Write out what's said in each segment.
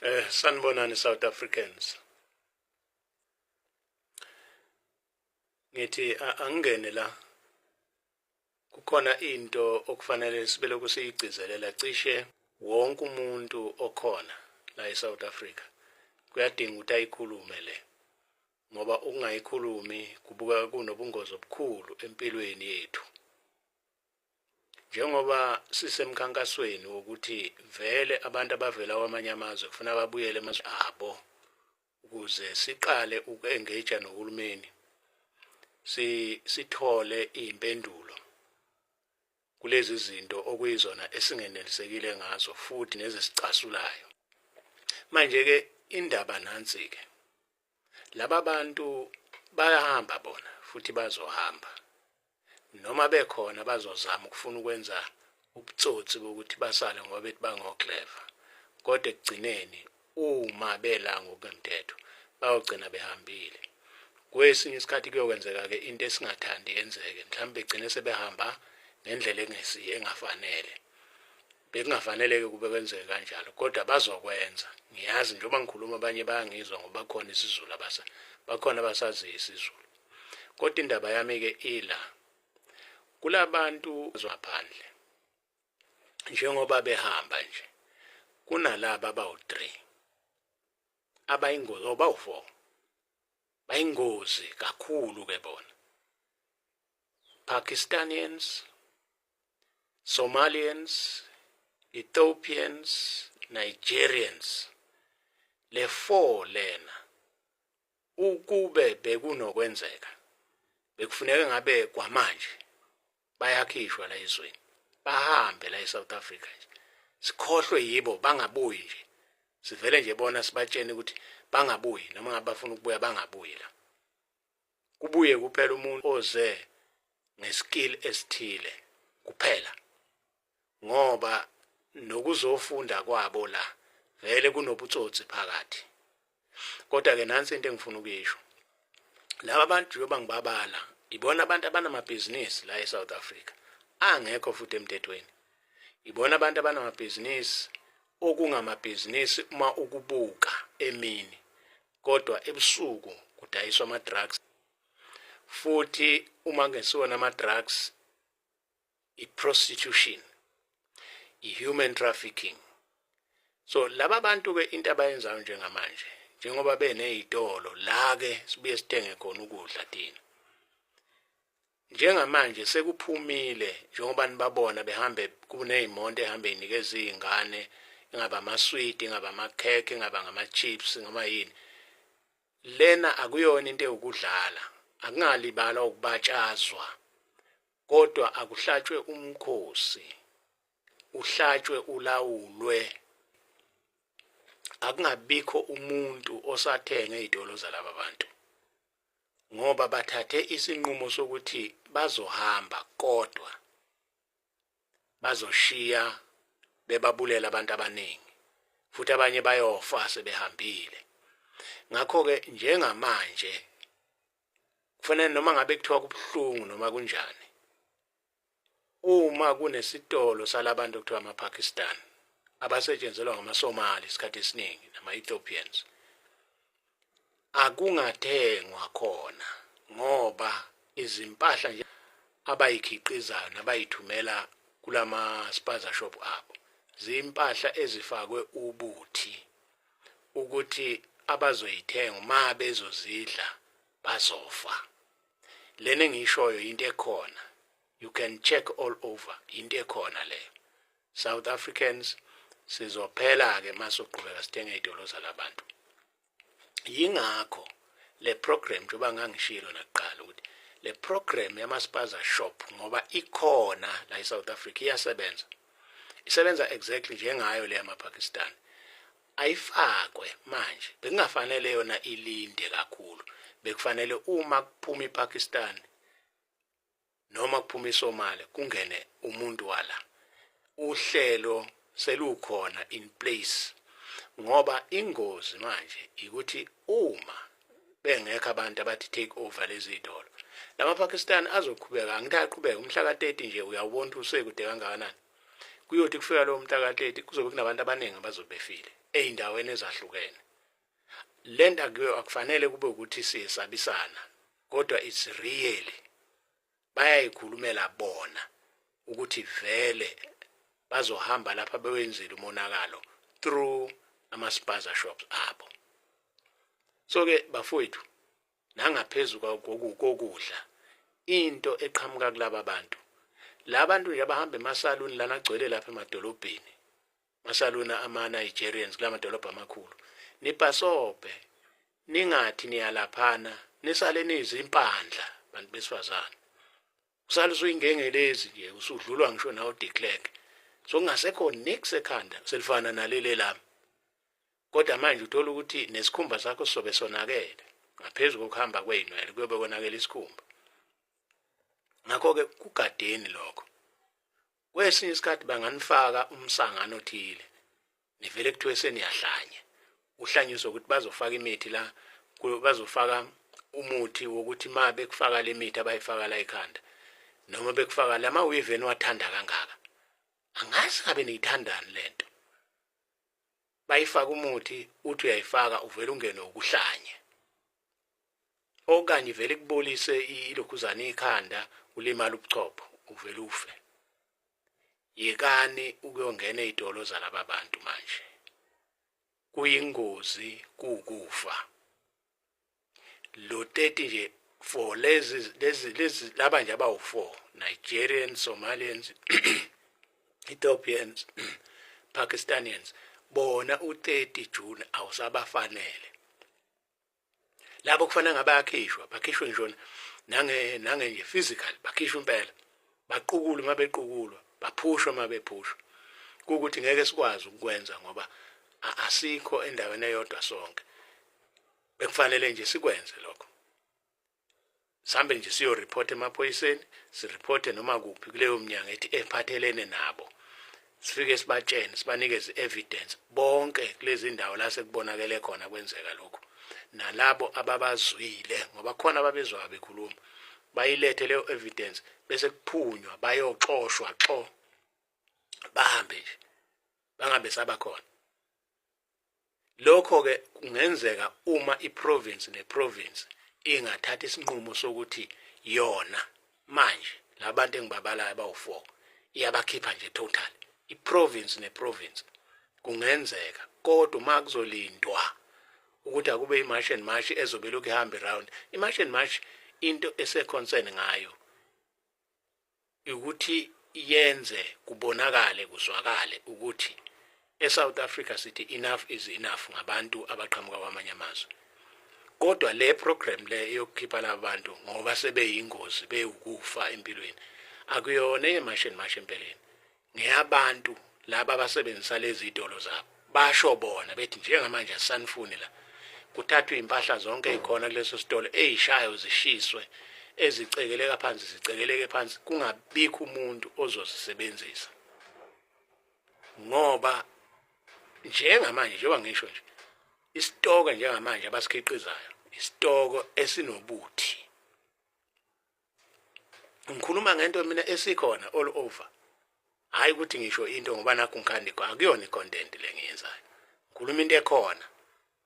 Sanibonani South Africans. Ngithi angene la kukhona into okufanele sibeloko siyigcizelela cishe wonke umuntu okhona la eSouth Africa kuyadinga ukuthi ayikhulume le ngoba ukungayikhulumi kubuka kunobungozi obukhulu empilweni yethu. Njengoba sisemkhankasweni wokuthi vele abantu abavela kwamanye amazwe kufuna babuyele emazweni abo ukuze siqale uku-engage nohulumeni sithole impendulo kulezi zinto okuyizona esingenelisekile ngazo futhi nezisicasulayo. Manje ke indaba nansi ke laba bantu bayahamba bona futhi bazohamba noma bekhona bazozama ukufuna ukwenza ubutsotsi bokuthi basale ngoba bethi bangoclever, kodwa ekugcineni uma bela ngokwemthetho bayogcina behambile. Kwesinye isikhathi kuyokwenzeka ke into esingathandi yenzeke, mhlawumbe begcine sebehamba ngendlela engafanele. Bekungafanele ke kube kwenzeke kanjalo, kodwa bazokwenza. Ngiyazi njengoba ngikhuluma abanye bayangizwa ngoba bakhona isiZulu bakhona abasaziyo isiZulu. Kodwa indaba yami ke ila kulabantu zwaphandle njengoba behamba nje kunalaba abawu-3 abayingozi obawu-4 bayingozi kakhulu ke bona. Pakistanians, Somalians, Ethiopians, Nigerians. Le 4 lena ukube bekunokwenzeka bekufuneka ngabe kwamanje bayakhishwa la ezweni bahambe la eSouth Africa nje sikhohlwe yibo bangabuyi nje sivele nje bona sibatshene ukuthi bangabuyi noma ngabe bafuna ukubuya bangabuyi la. Kubuye kuphela umuntu oze ngeskill esithile kuphela ngoba nokuzofunda kwabo la vele kunobutsotsi phakathi. Kodwa ke nansi into engifuna ukuyisho, laba bantu njengoba ngibabala ibona abantu abanamabhizinisi la eSouth Africa angekho futhi emthethweni. Ibona abantu abanamabhizinisi okungamabhizinisi uma ukubuka emini, kodwa ebusuku kudayiswa ama-drugs. Futhi uma ngesiwona ama-drugs, i-prostitution, i-human trafficking. So laba bantu ke into abayenzayo njengamanje njengoba benezitolo la ke sibuye sithenge khona ukudla thina. Njengamanje sekuphumile njengoba nibabona behambe kunezimoto ehambe inikeza izingane ingaba ama-sweet, ingaba ama-cake, ingaba ngama-chips, ngama yini. Lena akuyona into eyokudlala, akungalibala ukubatshazwa, kodwa akuhlatshwe umkhosi, uhlatshwe ulawulwe. Akungabikho umuntu osathenga izitolo zalaba bantu ngoba bathathe isinqumo sokuthi bazohamba kodwa bazoshiya bebabulela abantu abaningi futhi abanye bayofa sebehambile. Ngakho ke njengamanje kufanele noma ngabe kuthiwa kubuhlungu noma kunjani, uma kunesitolo salabantu okuthiwa ama-Pakistan abasetshenzelwa ngama-Somali isikhathi esiningi nama-Ethiopians, akungathengwa khona ngoba izimpahla nje abayikhiqizayo nabayithumela kulama-spaza shop abo zimpahla ezifakwe ubuthi ukuthi abazoyithenga uma bezozidla bazofa. Lena engishoyo into ekhona, you can check all over, into ekhona leyo. South Africans sizophela ke masoqhubeka sithenga izitolo zalabantu. Yingakho le program njengoba ngangishilo nakuqala ukuthi le program yamaspaza shop ngoba ikhona la eSouth Africa iyasebenza. Isebenza exactly njengayo le yama-Pakistan. Ayifakwe manje. Bekungafanele yona ilinde kakhulu. Bekufanele uma kuphuma iPakistan noma kuphuma iSomalia kungene umuntu wala. Uhlelo selukhona in place. Ngoba ingozi manje ukuthi uma bengekho abantu abathi take over lezi zitolo, lama-Pakistan azoqhubeka, angitaqhubeka umhla ka-30 nje uyawubona usekude kangakanani. kuyothi kufika lo mhlaka-30 kuzobe kunabantu abaningi abazobefile ey'ndaweni ezahlukene. Lento akufanele kube ukuthi siyesabisana, kodwa it's really bayayikhulumela bona ukuthi vele bazohamba lapha bewenzile umonakalo through ama-spaza shops abo. So-ke bafowethu, nangaphezulu kokudla into eqhamuka kulaba bantu, labantu nje abahamba emasaluni lana agcwele lapha emadolobheni, masaluni ama-Nigerians kula madolobha amakhulu, niphasope ningathi niyalaphana nisale nizimpandla bantu besifazane. Usale usuyingengelezi nje usudlulwa ngisho nawo declare. So kungasekho nix ekhanda selifana nalele lami. Kodwa manje uthola ukuthi nesikhumba sakho sobe sonakele ngaphezulu kokuhamba kweyinwele kuyobe konakela isikhumba. Ngakho-ke kugadeni lokho. Kwesinye isikhathi banganifaka umsangano othile, nivele kuthiwe seniyahlanya. Uhlanyiswa ukuthi bazofaka imithi la, bazofaka umuthi wokuthi ma bekufaka le mithi abayifaka la ekhanda, noma bekufaka lama weave wathanda kangaka. Angazi ngabe niyithandani lento. Bayifaka umuthi uthi uyayifaka uvele ungene ukuhlanye. Okanye vele kubolise ilokhuzana ikhanda ulimala ubuchopho uvele ufe. Yekani ukuyongena ezitolo zalaba bantu manje. Kuyingozi kukufa. Lo 30 nje for lezi laba nje abawu4, Nigerians, Somalians, Ethiopians, Pakistanians, bona u30 June awusabafanele. Labo kufanele ngabayakhishwa, bakhishwe ngisho nange nje physical, bakhishwe impela. Baqukulwe mabequkulwa, baphushwa mabephushwa. Ukuthi ngeke sikwazi ukwenza ngoba asikho endaweni eyodwa sonke. Bekufanele nje sikwenze lokho. Sambe nje siyo report emaphoyiseni, sireporte noma kuphi kuleyo mnyango ethi ephathelene nabo. Sifike sibatshene, sibanikeze evidence bonke kulezi ndawo la sekubonakele khona kwenzeka lokho. Nalabo ababazwile ngoba khona ababezwa bekhuluma, bayilethe leyo evidence bese kuphunywa bayoxoshwa xo. Bahambe nje. Bangabe sabakhona. Lokho ke kungenzeka uma iprovince neprovince ingathatha isinqumo sokuthi yona manje labantu engibabalayo abawu4 iyabakhipha nje total. Iprovince neprovince kungenzeka, kodwa uma kuzolindwa ukuthi akube imarch and march ezobe lokhu ihamba around. Imarch and march into eseconcern ngayo ukuthi yenze kubonakale kuzwakale ukuthi eSouth Africa sithi enough is enough ngabantu abaqhamuka kwamanye amazwe. Kodwa le program le yokukhipha labantu ngoba sebeyingozi beyukufa empilweni akuyona imarch and march empeleni. Ngeyabantu laba abasebenzisa lezi idolo zabo basho bona bethi njengamanje asanifuni la kuthathwe impahla zonke ezikhona kuleso sitolo ezishayo zishiswe, ezicekeleka phansi zicekeleke phansi, kungabikho umuntu ozosebenzisa. Ngoba njengamanje njengoba ngisho nje isitoko njengamanje abasikhiqizayo isitoko esinobuthi. Ngikhuluma ngento mina esikhona all over. Hayi ukuthi ngisho into ngoba nakho ngikhandi akuyona icontent lengiyenzayo. Ngikhuluma into ekhona.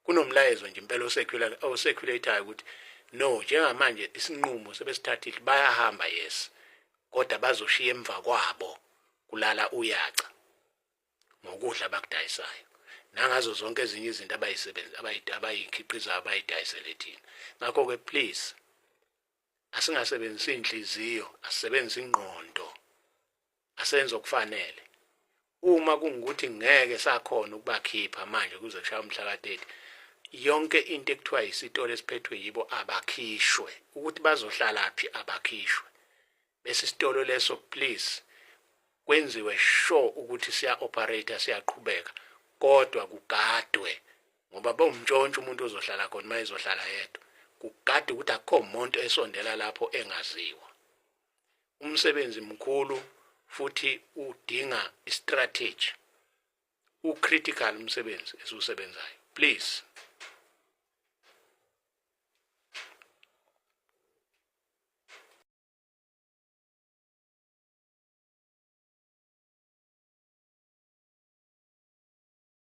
Kunomlayezo nje impela oseculator ukuthi no njengamanje isinqumo sebesithathile bayahamba yes. Kodwa bazoshiya emva kwabo kulala uyaca ngokudla bakudayisayo. Nangazo zonke ezinye izinto abayisebenza abayikhiqiza abayidayisele thina. Ngakho ke please asingasebenzisi inhliziyo, asisebenzise ingqondo. Asenze okufanele. Uma kungukuthi ngeke sakhona ukubakhipha manje kuze kushaya umhlaka-30, yonke into ekuthiwa isitolo esiphethwe yibo abakhishwe, ukuthi bazohlala phi abakhishwe. Bese isitolo leso please kwenziwe sure ukuthi siya operate siyaqhubeka, kodwa kugadwe ngoba bomntshontshe umuntu ozohlala khona uma ezohlala yedwa. Kugadwe ukuthi akho umuntu esondela lapho engaziwa. Umsebenzi mkhulu futhi udinga istrategy. Ucritical umsebenzi esiwusebenzayo. Please